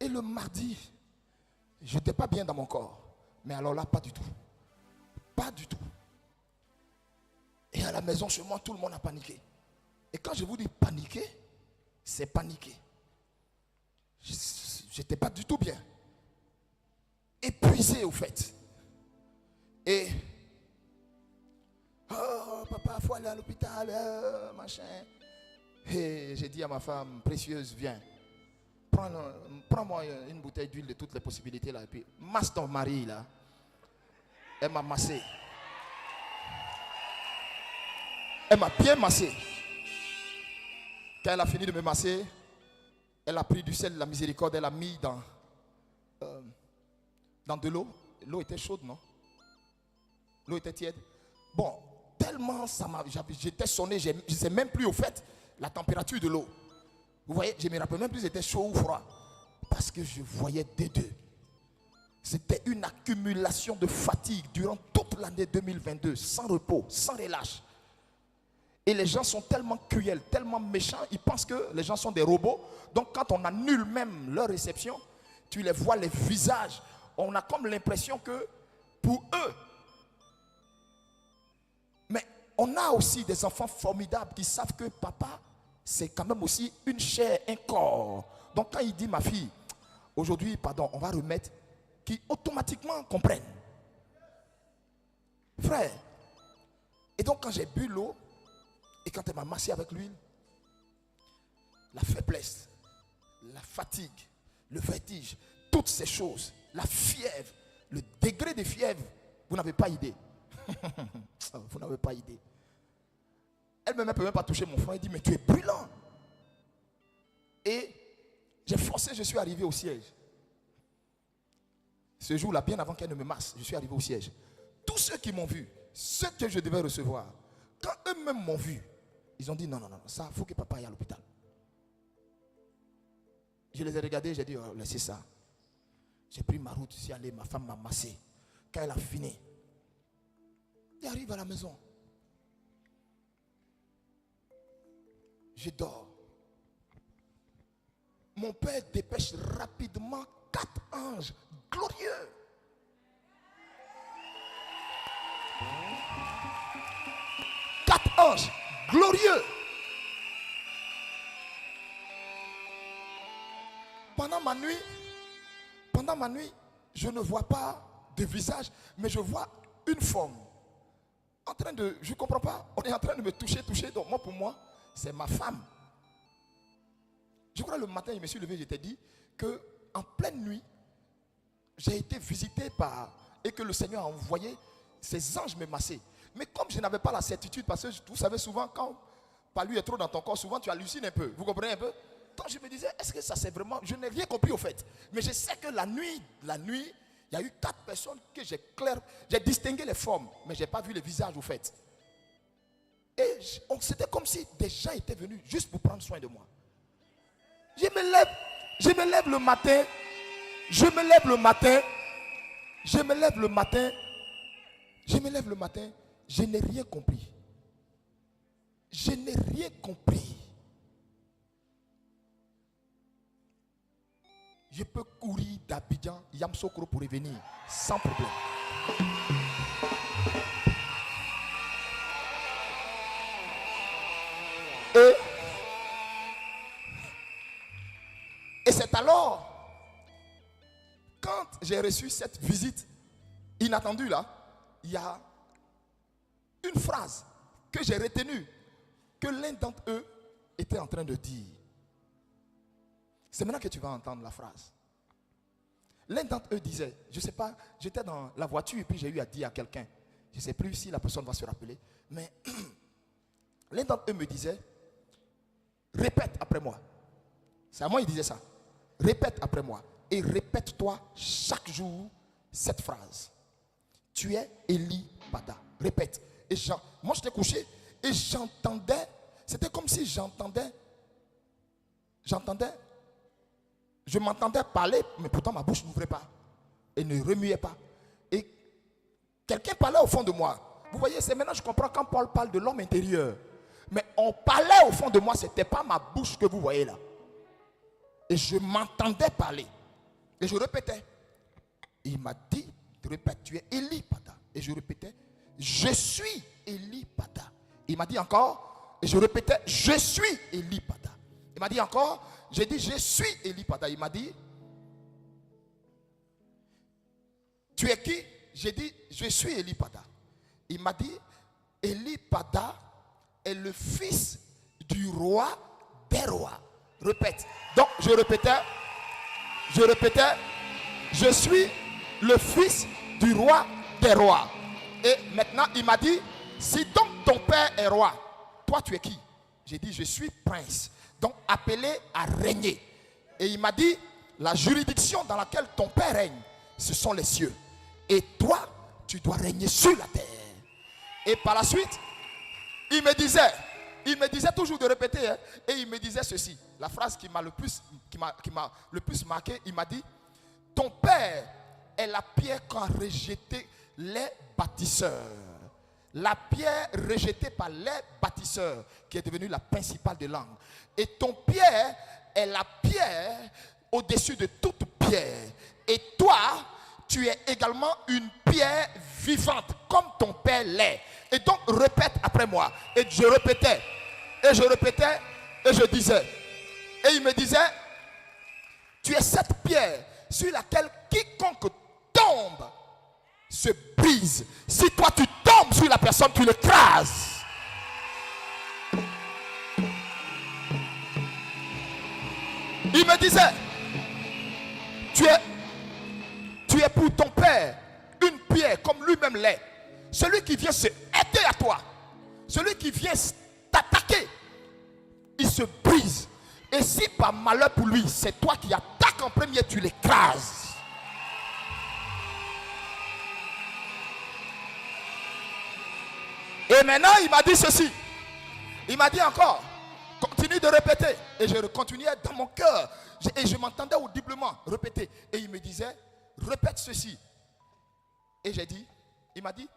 Et le mardi, je n'étais pas bien dans mon corps. Mais alors là, pas du tout. Pas du tout. Et à la maison, chez moi, tout le monde a paniqué. Et quand je vous dis paniquer, c'est paniquer. J'étais pas du tout bien. Épuisé au fait. Et oh papa, il faut aller à l'hôpital, machin. Et j'ai dit à ma femme précieuse, viens, prends-moi une bouteille d'huile de toutes les possibilités là. Et puis masse ton mari là. Elle m'a massé. Elle m'a bien massé. Quand elle a fini de me masser, elle a pris du sel de la miséricorde, elle a mis dans de l'eau. L'eau était chaude, non? L'eau était tiède. Bon, tellement ça m'a... J'étais sonné, je ne sais même plus au fait la température de l'eau. Vous voyez, je ne me rappelle même plus si c'était chaud ou froid. Parce que je voyais des deux. C'était une accumulation de fatigue durant toute l'année 2022, sans repos, sans relâche. Et les gens sont tellement cruels, tellement méchants, ils pensent que les gens sont des robots. Donc quand on annule même leur réception, tu les vois les visages. On a comme l'impression que pour eux. Mais on a aussi des enfants formidables qui savent que papa, c'est quand même aussi une chair, un corps. Donc quand il dit ma fille, aujourd'hui, pardon, on va remettre, qui automatiquement comprennent. Frère. Et donc quand j'ai bu l'eau, et quand elle m'a massé avec l'huile, la faiblesse, la fatigue, le vertige, toutes ces choses, la fièvre, le degré de fièvre, vous n'avez pas idée. Vous n'avez pas idée. Elle ne peut même pas toucher mon front. Elle dit, mais tu es brûlant. Et j'ai forcé, je suis arrivé au siège. Ce jour-là, bien avant qu'elle ne me masse, je suis arrivé au siège. Tous ceux qui m'ont vu, ceux que je devais recevoir, quand eux-mêmes m'ont vu, ils ont dit non, ça, il faut que papa aille à l'hôpital. Je les ai regardés, j'ai dit, oh, laissez ça. J'ai pris ma route, je suis allé, ma femme m'a massé. Quand elle a fini, elle arrive à la maison. Je dors. Mon père dépêche rapidement 4 anges glorieux. Anges glorieux. Pendant ma nuit, je ne vois pas de visage, mais je vois une forme. En train de, je ne comprends pas, on est en train de me toucher, donc moi pour moi, c'est ma femme. Je crois le matin, je me suis levé, je t'ai dit que en pleine nuit, j'ai été visité par, et que le Seigneur a envoyé ses anges me masser. Mais comme je n'avais pas la certitude, parce que vous savez souvent, quand pas lui est trop dans ton corps, souvent tu hallucines un peu. Vous comprenez un peu? Donc je me disais, est-ce que ça c'est vraiment... Je n'ai rien compris au fait. Mais je sais que la nuit, il y a eu 4 personnes que j'ai distingué les formes, mais je n'ai pas vu les visages au fait. Et c'était comme si des gens étaient venus juste pour prendre soin de moi. Je me lève le matin, je n'ai rien compris. Je n'ai rien compris. Je peux courir d'Abidjan, Yamsokro pour revenir, sans problème. Et c'est alors, quand j'ai reçu cette visite inattendue là, il y a une phrase que j'ai retenue, que l'un d'entre eux était en train de dire. C'est maintenant que tu vas entendre la phrase. L'un d'entre eux disait, je ne sais pas, j'étais dans la voiture et puis j'ai eu à dire à quelqu'un, je ne sais plus si la personne va se rappeler, mais l'un d'entre eux me disait, répète après moi. C'est à moi il disait ça. Répète après moi et répète-toi chaque jour cette phrase. Tu es Eli Bada. Répète. Et moi j'étais couché et j'entendais, c'était comme si j'entendais, je m'entendais parler, mais pourtant ma bouche n'ouvrait pas et ne remuait pas. Et quelqu'un parlait au fond de moi. Vous voyez, c'est maintenant que je comprends quand Paul parle de l'homme intérieur. Mais on parlait au fond de moi, ce n'était pas ma bouche que vous voyez là. Et je m'entendais parler. Et je répétais. Il m'a dit, répète, tu es Eli Pada. Et je répétais, je suis Eli Pada. Il m'a dit encore, et je répétais, je suis Eli Pada. Il m'a dit encore, j'ai dit, je suis Eli Pada. Il m'a dit, tu es qui? J'ai dit, je suis Eli Pada. Il m'a dit, Eli Pada est le fils du roi des rois. Répète. Donc, je répétais, je suis le fils du roi des rois. Et maintenant, il m'a dit, si donc ton père est roi, toi tu es qui? J'ai dit, je suis prince, donc appelé à régner. Et il m'a dit, la juridiction dans laquelle ton père règne, ce sont les cieux. Et toi, tu dois régner sur la terre. Et par la suite, il me disait toujours de répéter, hein, et il me disait ceci, la phrase qui m'a le plus marqué, il m'a dit, ton père est la pierre qu'ont rejeté les bâtisseurs. La pierre rejetée par les bâtisseurs, qui est devenue la principale des langues. Et ton pierre est la pierre au-dessus de toute pierre. Et toi, tu es également une pierre vivante, comme ton père l'est. Et donc, répète après moi. Et je répétais, et je disais. Et il me disait, tu es cette pierre sur laquelle quiconque tombe se brise. Si toi tu tombes sur la personne, tu l'écrases. Il me disait, tu es pour ton père une pierre comme lui-même l'est. Celui qui vient se aider à toi, celui qui vient t'attaquer, il se brise. Et si par malheur pour lui, c'est toi qui attaques en premier, tu l'écrases. Et maintenant, il m'a dit ceci. Il m'a dit encore, continue de répéter. Et je continuais dans mon cœur. Et je m'entendais audiblement répéter. Et il me disait, répète ceci. Et j'ai dit, il m'a dit,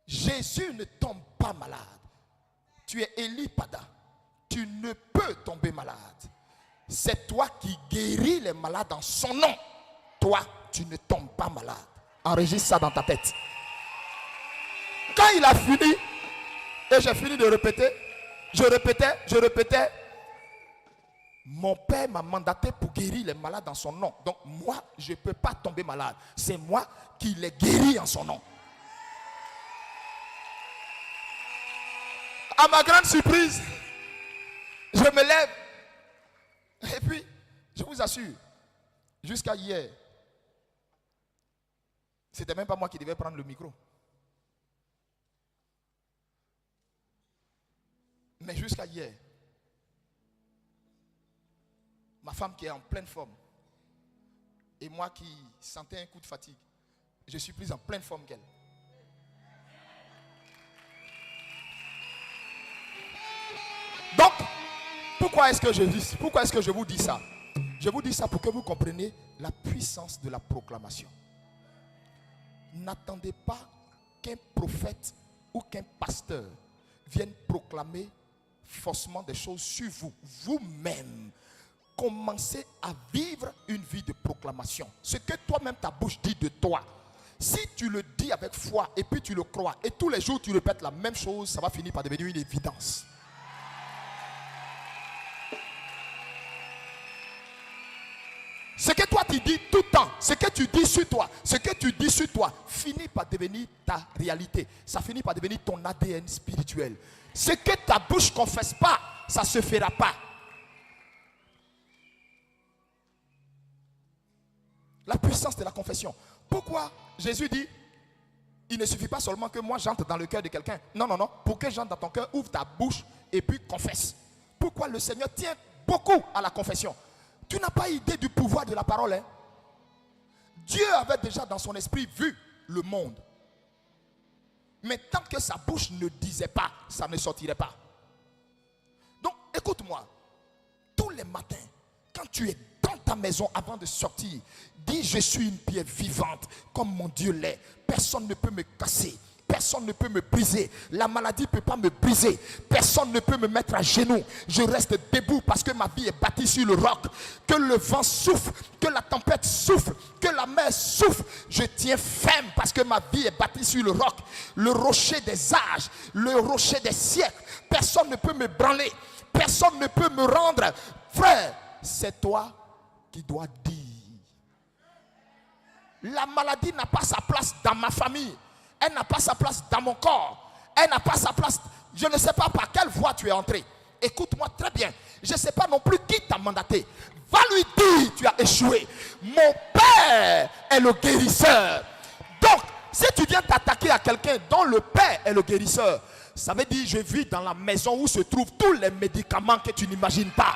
Jésus ne tombe pas malade. Tu es Eli Pada. Tu ne peux tomber malade. C'est toi qui guéris les malades en son nom. Toi, tu ne tombes pas malade. Enregistre ça dans ta tête. Quand il a fini, et j'ai fini de répéter, je répétais, mon père m'a mandaté pour guérir les malades en son nom. Donc moi, je ne peux pas tomber malade. C'est moi qui les guéris en son nom. À ma grande surprise, je me lève. Et puis, je vous assure, jusqu'à hier, c'était même pas moi qui devais prendre le micro. Mais jusqu'à hier, ma femme qui est en pleine forme, et moi qui sentais un coup de fatigue, je suis plus en pleine forme qu'elle. Donc, pourquoi est-ce que je vous dis ça? Je vous dis ça pour que vous compreniez la puissance de la proclamation. N'attendez pas qu'un prophète ou qu'un pasteur vienne proclamer forcément des choses sur vous. Vous-même, commencez à vivre une vie de proclamation. Ce que toi-même ta bouche dit de toi. Si tu le dis avec foi et puis tu le crois et tous les jours tu répètes la même chose, ça va finir par devenir une évidence. Ce que toi tu dis tout le temps, ce que tu dis sur toi, finit par devenir ta réalité. Ça finit par devenir ton ADN spirituel. Ce que ta bouche ne confesse pas, ça ne se fera pas. La puissance de la confession. Pourquoi Jésus dit, il ne suffit pas seulement que moi j'entre dans le cœur de quelqu'un. Non. Pour que j'entre dans ton cœur, ouvre ta bouche et puis confesse. Pourquoi le Seigneur tient beaucoup à la confession? Tu n'as pas idée du pouvoir de la parole. Hein? Dieu avait déjà dans son esprit vu le monde. Mais tant que sa bouche ne disait pas, ça ne sortirait pas. Donc écoute-moi. Tous les matins, quand tu es dans ta maison avant de sortir, dis je suis une pierre vivante comme mon Dieu l'est. Personne ne peut me casser. Personne ne peut me briser. La maladie ne peut pas me briser. Personne ne peut me mettre à genoux. Je reste debout parce que ma vie est bâtie sur le roc. Que le vent souffle, que la tempête souffle, que la mer souffle. Je tiens ferme parce que ma vie est bâtie sur le roc. Le rocher des âges, le rocher des siècles. Personne ne peut me branler. Personne ne peut me rendre. Frère, c'est toi qui dois dire. La maladie n'a pas sa place dans ma famille. Elle n'a pas sa place dans mon corps. Elle n'a pas sa place. Je ne sais pas par quelle voie tu es entré. Écoute-moi très bien. Je ne sais pas non plus qui t'a mandaté. Va lui dire, tu as échoué. Mon Père est le guérisseur. Donc, si tu viens t'attaquer à quelqu'un dont le Père est le guérisseur, ça veut dire je vis dans la maison où se trouvent tous les médicaments que tu n'imagines pas.